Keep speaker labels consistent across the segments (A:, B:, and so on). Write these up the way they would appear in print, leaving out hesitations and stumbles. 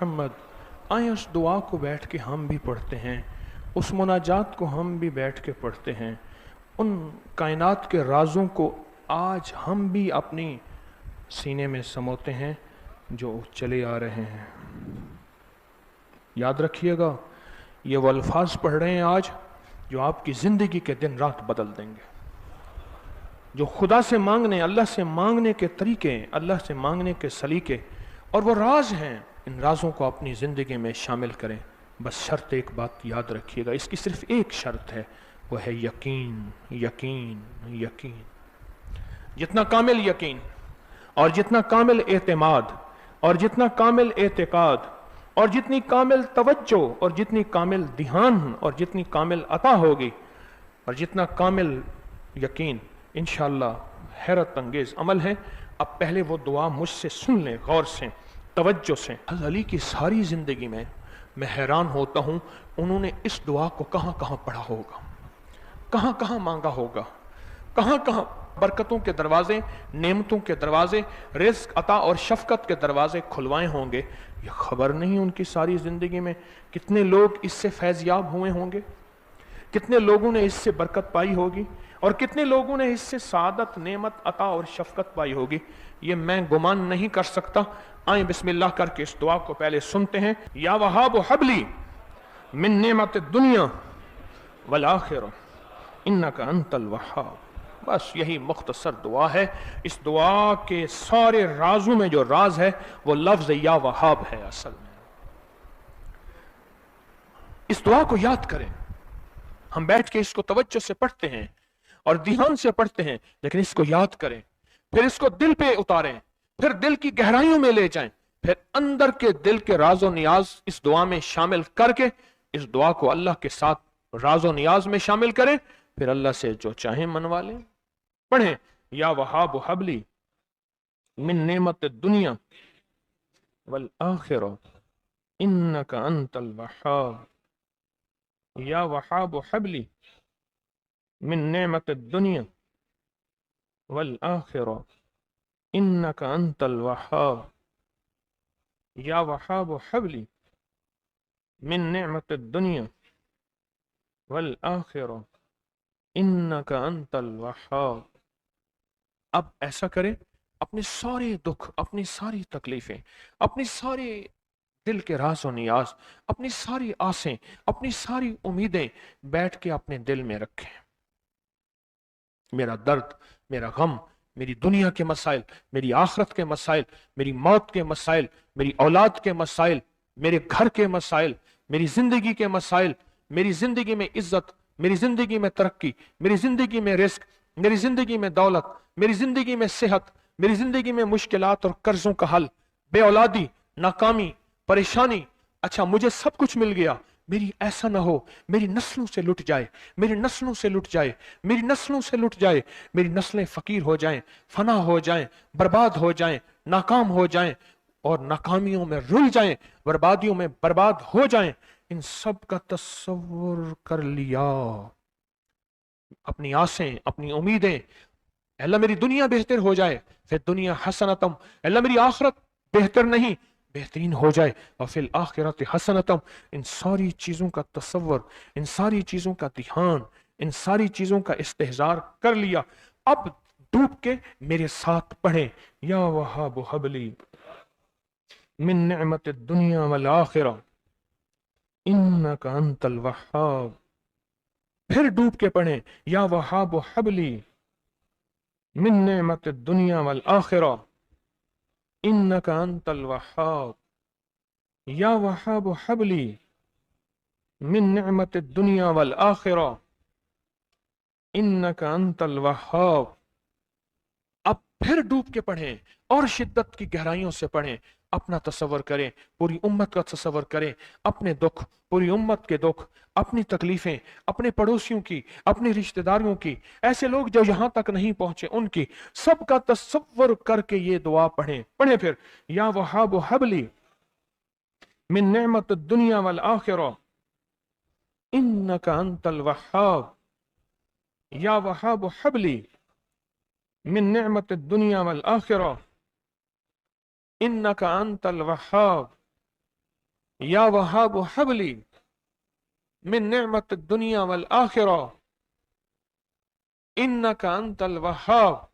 A: मुहम्मद। आए उस दुआ को बैठ के हम भी पढ़ते हैं, उस मुनाजात को हम भी बैठ के पढ़ते हैं, उन कायनात के राज़ों को आज हम भी अपनी सीने में समोते हैं जो चले आ रहे हैं। याद रखिएगा, ये वो अल्फाज पढ़ रहे हैं आज जो आपकी ज़िंदगी के दिन रात बदल देंगे। जो खुदा से मांगने, अल्लाह से मांगने के तरीके, अल्लाह से मांगने के सलीके और वो राज हैं, इन राजों को अपनी ज़िंदगी में शामिल करें। बस शर्त एक बात याद रखिएगा, इसकी सिर्फ एक शर्त है, वो है यकीन, यकीन, यकीन। जितना कामिल यकीन और जितना कामिल एतमाद और जितना कामिल एतकाद और जितनी कामिल तवज्जो और जितनी कामिल ध्यान और जितनी कामिल अता होगी और जितना कामिल यकीन, इंशाअल्लाह हैरत अंगेज अमल है। अब पहले वो दुआ मुझसे सुन लें गौर से, तवज्जो से। हज़रत अली की सारी ज़िंदगी में मैं हैरान होता हूँ, उन्होंने इस दुआ को कहाँ कहाँ पढ़ा होगा, कहाँ कहाँ मांगा होगा, कहाँ कहाँ बरकतों के दरवाजे, नेमतों के दरवाजे, रिज़्क अता और शफ़क़त के दरवाजे खुलवाए होंगे। ये खबर नहीं उनकी सारी ज़िंदगी में कितने लोग इससे फैज़याब हुए होंगे, कितने लोगों ने इससे बरकत पाई होगी और कितने लोगों ने इससे सादत, नेमत, अता और शफ़क़त पाई होगी। ये मैं गुमान नहीं कर सकता। आए बिस्मिल्लाह करके इस दुआ को पहले सुनते हैं। या वहाब हबली मिन नेमत दुनिया वल आखिरा इन्नका अंतल वहाब। बस यही मुख्तसर दुआ है। इस दुआ के सारे राजों में जो राज है वो लफ्ज या वहाब है। असल में इस दुआ को याद करें। हम बैठ के इसको तवज्जो से पढ़ते हैं और ध्यान से पढ़ते हैं, लेकिन इसको याद करें, फिर इसको दिल पे उतारें, फिर दिल की गहराइयों में ले जाएं, फिर अंदर के दिल के राजो नियाज इस दुआ में शामिल करके इस दुआ को अल्लाह के साथ राजो नियाज में शामिल करें, फिर अल्लाह से जो चाहे मनवा लें। पढ़ें, या वहाब हबली मिन नेमत दुनिया वल आखिरा इन्नका अंतल वहाब। या वहाब हबली मिन नेमत दुनिया वल आखिरा इन्नका अंतल वहाब। या वहाब हबली मिन नेमत दुनिया वल आखिरा इन्नका अंतल वहाब। अब ऐसा करें, अपने सारे दुख, अपनी सारी तकलीफें, अपनी सारी दिल के राज और नियाज, अपनी सारी आसें, अपनी सारी उम्मीदें बैठ के अपने दिल में रखें। मेरा दर्द, मेरा गम, मेरी दुनिया के मसाइल, मेरी आखरत के मसाइल, मेरी मौत के मसाइल, मेरी औलाद के मसाइल, मेरे घर के मसाइल, मेरी जिंदगी के मसाइल, मेरी जिंदगी में इज्जत, मेरी जिंदगी में तरक्की, मेरी जिंदगी में रिस्क, मेरी जिंदगी में दौलत, मेरी जिंदगी में सेहत, मेरी जिंदगी में मुश्किलात और कर्जों का हल, बेऔलादी, नाकामी, परेशानी। अच्छा, मुझे सब कुछ मिल गया, मेरी ऐसा ना हो मेरी नस्लों से लुट जाए, मेरी नस्लों से लुट जाए, मेरी नस्लों से लुट जाए, मेरी नस्लें फकीर हो जाएं, फना हो जाएं, बर्बाद हो जाएं, नाकाम हो जाएं और नाकामियों में रुल जाएं, बर्बादियों में बर्बाद हो जाएं। इन सब का तस्वुर कर लिया। अपनी आसें, अपनी उम्मीदें, अल्लाह मेरी दुनिया बेहतर हो जाए, फिर दुनिया हसनतम, अल्लाह मेरी आखिरत बेहतर नहीं बेहतरीन हो जाए, और फिर आखिरत हसनतम। इन सारी चीजों का तस्वर, इन सारी चीजों का ध्यान, इन सारी चीजों का इस्तेहजार कर लिया। अब डूब के मेरे साथ पढ़े, या वहाब हबली मिन निअमत दुनिया वल आखिरा इन्नका अंतल वहाब। फिर डूब के पढ़े, या वहाब हबली मिन निअमत दुनिया वल आखिरा इन्नका अंतल वहाब। या वहाब हबली मिन निअमत दुनिया वल आखिरा इन्नका अंतल वहाब। अब फिर डूब के पढ़ें और शिद्दत की गहराइयों से पढ़ें। अपना तस्वर करें, पूरी उम्मत का तस्वर करें, अपने दुख, पूरी उम्मत के दुख, अपनी तकलीफें, अपने पड़ोसियों की, अपने रिश्तेदारों की, ऐसे लोग जो यहां तक नहीं पहुंचे उनकी, सबका तस्वर करके ये दुआ पढ़ें। पढ़ें फिर, या वहाब हबली मिन निअमत दुनिया वल आखिरा इन्नका अंतल वहाब। या वहाब हबली मिन निअमत दुनिया वल आखिरा इन्नका अंतल वहाब। या वहाब हबली मिन निअमत दुनिया वल आखिरा इन्नका अंतल वहाब।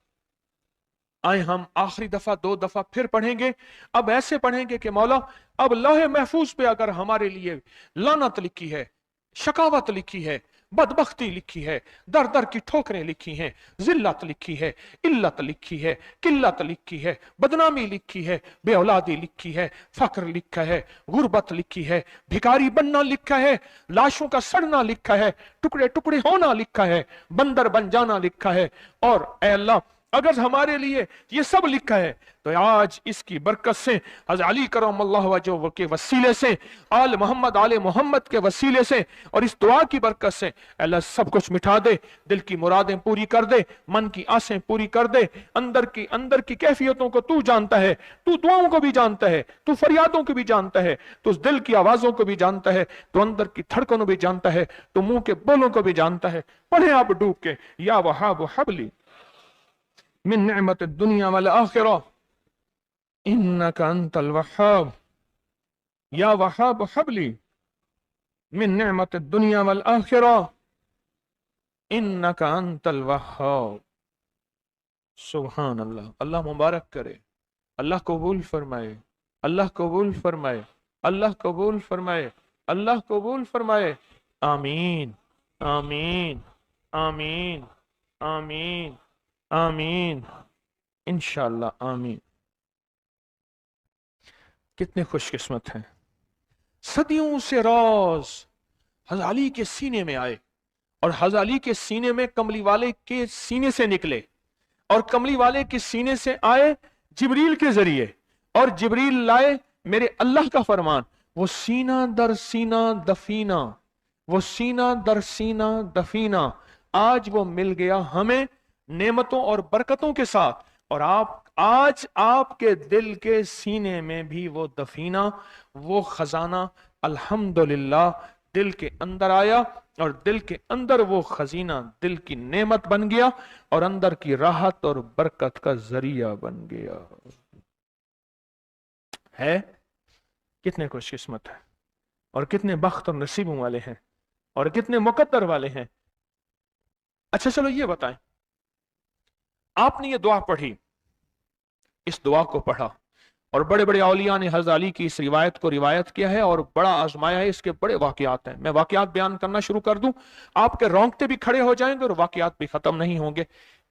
A: आए हम आखिरी दफा 2 दफा फिर पढ़ेंगे। अब ऐसे पढ़ेंगे कि मौला अब लौहे महफूज पे अगर हमारे लिए लानत लिखी है, शकावत लिखी है, बदबख्ती लिखी है, दर दर की ठोकरें लिखी हैं, जिल्लत लिखी है, इल्लत लिखी है, किल्लत लिखी है, बदनामी लिखी है, बेऔलादी लिखी है, फक्र लिखा है, गुर्बत लिखी है, भिखारी बनना लिखा है, लाशों का सड़ना लिखा है, टुकड़े टुकड़े होना लिखा है, बंदर बन जाना लिखा है। और ऐ अल्लाह अगर हमारे लिए ये सब लिखा है तो आज इसकी बरकत से हज़रत अली करमल्लाहु वजहहु के वसीले से, आल मोहम्मद के वसीले से और इस दुआ की बरकत से अल्लाह सब कुछ मिटा दे, दिल की मुरादें पूरी कर दे, मन की आसें पूरी कर दे। अंदर की कैफियतों को तू जानता है, तू दुआओं को भी जानता है, तू फरियादों को भी जानता है, तू दिल की आवाजों को भी जानता है, तू अंदर की धड़कनों भी जानता है, तू मुंह के बोलों को भी जानता है। पढ़े आप डूब के, या वहाब हबली मिन निअमत दुनिया वल आखिरा इन्नका अंतल वहाब। या वहाब हबली मिन निअमत दुनिया वल आखिरा इन्नका अंतल वहाब। सुभान अल्लाह। अल्लाह मुबारक करे, अल्लाह कबूल फरमाए, अल्लाह कबूल फरमाए, अल्लाह कबूल फरमाए, अल्लाह कबूल फरमाए। आमीन आमीन आमीन आमीन आमीन इंशाअल्लाह आमीन। कितने खुशकिस्मत हैं। सदियों से राज हज़रत अली के सीने में आए और हज़रत अली के सीने में कमली वाले के सीने से निकले और कमली वाले के सीने से आए जिब्रील के जरिए और जिब्रील लाए मेरे अल्लाह का फरमान। वो सीना दर सीना दफीना, वो सीना दर सीना दफीना आज वो मिल गया हमें नेमतों और बरकतों के साथ। और आज आपके दिल के सीने में भी वो दफीना, वो खजाना अल्हम्दुलिल्लाह दिल के अंदर आया और दिल के अंदर वो खजीना दिल की नेमत बन गया और अंदर की राहत और बरकत का जरिया बन गया है। कितने खुशकिस्मत है और कितने बख्त और नसीबों वाले हैं और कितने मुकद्दर वाले हैं। अच्छा चलो ये बताएं, आपने ये दुआ पढ़ी, इस दुआ को पढ़ा और बड़े बड़े औलिया ने हज़रत अली की इस रिवायत को रिवायत किया है और बड़ा आजमाया है। इसके बड़े वाकयात हैं। मैं वाकयात बयान करना शुरू कर दूं, आपके रोंगटे भी खड़े हो जाएंगे और वाकयात भी खत्म नहीं होंगे।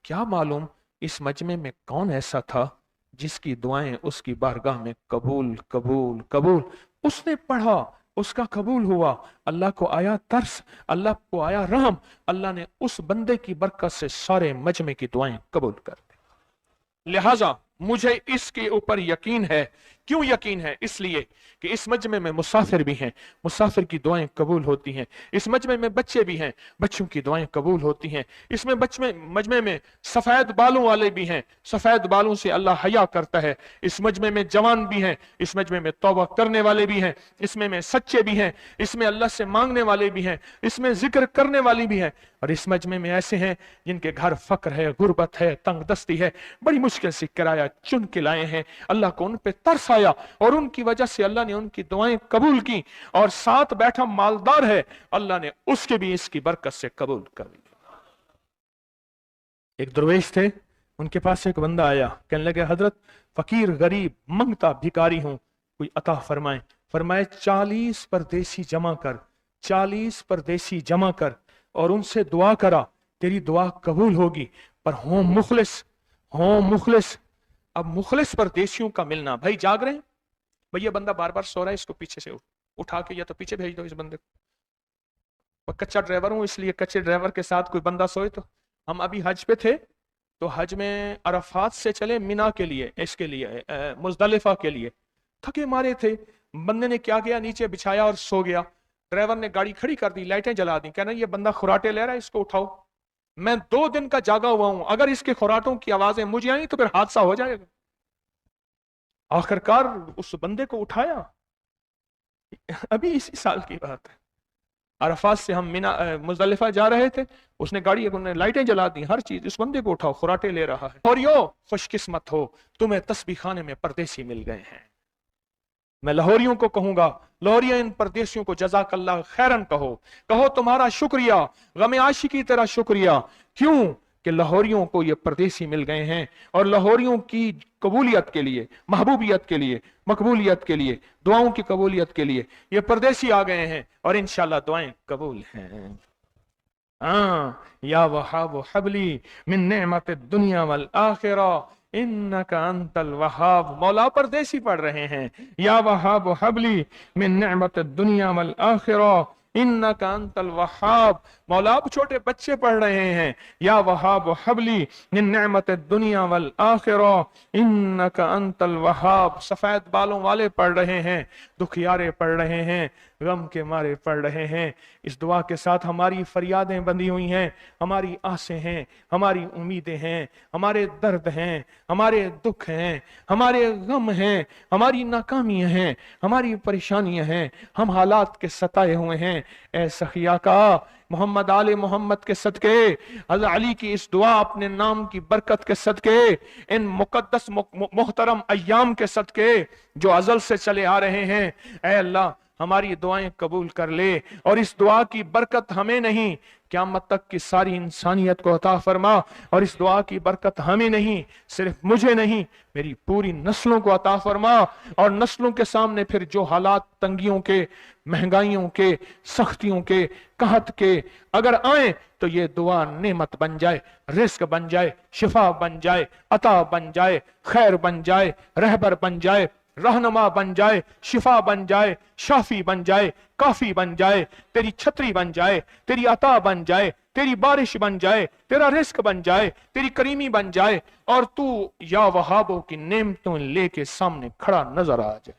A: क्या मालूम इस मजमे में कौन ऐसा था जिसकी दुआएं उसकी बारगाह में कबूल कबूल कबूल। उसने पढ़ा, उसका कबूल हुआ, अल्लाह को आया तरस, अल्लाह को आया रहम, अल्लाह ने उस बंदे की बरकत से सारे मजमे की दुआएं कबूल कर दी। लिहाजा मुझे इसके ऊपर यकीन है। क्यों यकीन है? इसलिए कि इस मजमे में मुसाफिर भी हैं, मुसाफिर की दुआएं कबूल होती हैं। इस मजमे में बच्चे भी हैं, बच्चों की दुआएं कबूल होती हैं। इसमें मजमे में सफेद बालों वाले भी हैं, सफेद बालों से अल्लाह हया करता है। इस मजमे में जवान भी हैं, इस मजमे में तौबा करने वाले भी हैं, इसमें में सच्चे भी हैं, इसमें अल्लाह से मांगने वाले भी हैं, इसमें जिक्र करने वाली भी हैं। और इस मजमे में ऐसे हैं जिनके घर फक्र है, गुर्बत है, तंग दस्ती है, बड़ी मुश्किल से किराया चुन के लाए हैं। अल्लाह को उन पे तरस आया और उनकी वजह से अल्लाह ने उनकी दुआएं कबूल की। और साथ बैठा मालदार है, अल्लाह ने उसके भी इसकी बरकत से कबूल कर लिया। एक दरवेश थे, उनके पास एक बंदा आया, कहने लगे हजरत फकीर गरीब मंगता भिखारी हूं, कोई अता फरमाए। फरमाए 40 परदेसी जमा कर, 40 परदेसी जमा कर और उनसे दुआ करा, तेरी दुआ कबूल होगी। पर हो मुखलिस, हो मुखलिस। अब मुखलिस परदेसियों का मिलना, भाई जाग रहे हैं, भाई ये बंदा बार बार सो रहा है, इसको पीछे से उठा के या तो पीछे भेज दो इस बंदे को। कच्चा ड्राइवर हूं, इसलिए कच्चे ड्राइवर के साथ कोई बंदा सोए तो। हम अभी हज पे थे, तो हज में अरफात से चले मिना के लिए, इसके लिए मुजदलिफा के लिए, थके मारे थे। बंदे ने क्या किया, नीचे बिछाया और सो गया। ड्राइवर ने गाड़ी खड़ी कर दी, लाइटें जला दी, कहना ये बंदा खुराटे ले रहा है, इसको उठाओ। मैं 2 दिन का जागा हुआ हूं, अगर इसके खुराटों की आवाजें मुझे आई तो फिर हादसा हो जाएगा। आखिरकार उस बंदे को उठाया। अभी इसी साल की बात है, अरफात से हम मिना मुजदलिफा जा रहे थे, उसने गाड़ी, उन्होंने लाइटें जला दी, हर चीज। इस बंदे को उठाओ, खुराटे ले रहा है। और यो खुशकिस्मत हो, तुम्हें तस्बीह खाने में परदेसी मिल गए हैं। मैं लाहौरियों को कहूंगा, लाहौरिया इन परदेशियों को जज़ाकल्लाह खैरन कहो, कहो तुम्हारा शुक्रिया, गम आशिकी तेरा शुक्रिया। क्यों कि लाहौरियों को ये परदेसी मिल गए हैं और लाहौरियों की कबूलियत के लिए, महबूबियत के लिए, मकबूलियत के लिए, दुआओं की कबूलियत के लिए ये परदेसी आ गए हैं और इंशाल्लाह दुआएं कबूल हैं। या वहाब हबली मिन नेमत दुनिया वल आखिरा इन्नका अंतल वहाब। मौला परदेसी पढ़ रहे हैं, या वहाब हबली मिन नेमत दुनिया वल आखिरा इन्नका अंतल वहाब। मौला अब छोटे बच्चे पढ़ रहे हैं, या वहाब हबली मिन नेमत दुनिया वल आखिरा इन्नका अंतल वहाब। सफेद बालों वाले पढ़ रहे हैं, दुखियारे पढ़ रहे हैं, गम के मारे पढ़ रहे हैं। इस दुआ के साथ हमारी फरियादें बंधी हुई हैं, हमारी आसें हैं, हमारी उम्मीदें हैं, हमारे दर्द हैं, हमारे दुख हैं, हमारे गम हैं, हमारी नाकामियां हैं, हमारी परेशानियां हैं, हम हालात के सताए हुए हैं। ऐ सखिया का मोहम्मद आले मोहम्मद के सदके, हज़रत अली की इस दुआ अपने नाम की बरकत के सदके, इन मुकद्दस मोहतरम अय्याम के सदके जो अज़ल से चले आ रहे हैं, ऐ अल्लाह हमारी दुआएं कबूल कर ले और इस दुआ की बरकत हमें नहीं क़यामत तक की सारी इंसानियत को अता फरमा। और इस दुआ की बरकत हमें नहीं, सिर्फ मुझे नहीं, मेरी पूरी नस्लों को अता फरमा। और नस्लों के सामने फिर जो हालात तंगियों के, महंगाइयों के, सख्तियों के, कहत के अगर आए तो ये दुआ नेमत बन जाए, रिस्क बन जाए, शिफा बन जाए, अता बन जाए, खैर बन जाए, रहबर बन जाए, रहनुमा बन जाए, शिफा बन जाए, शाफी बन जाए, काफी बन जाए, तेरी छतरी बन जाए, तेरी अता बन जाए, तेरी बारिश बन जाए, तेरा रिस्क बन जाए, तेरी करीमी बन जाए और तू या वहाबों की नेमतों लेके सामने खड़ा नजर आ जाए।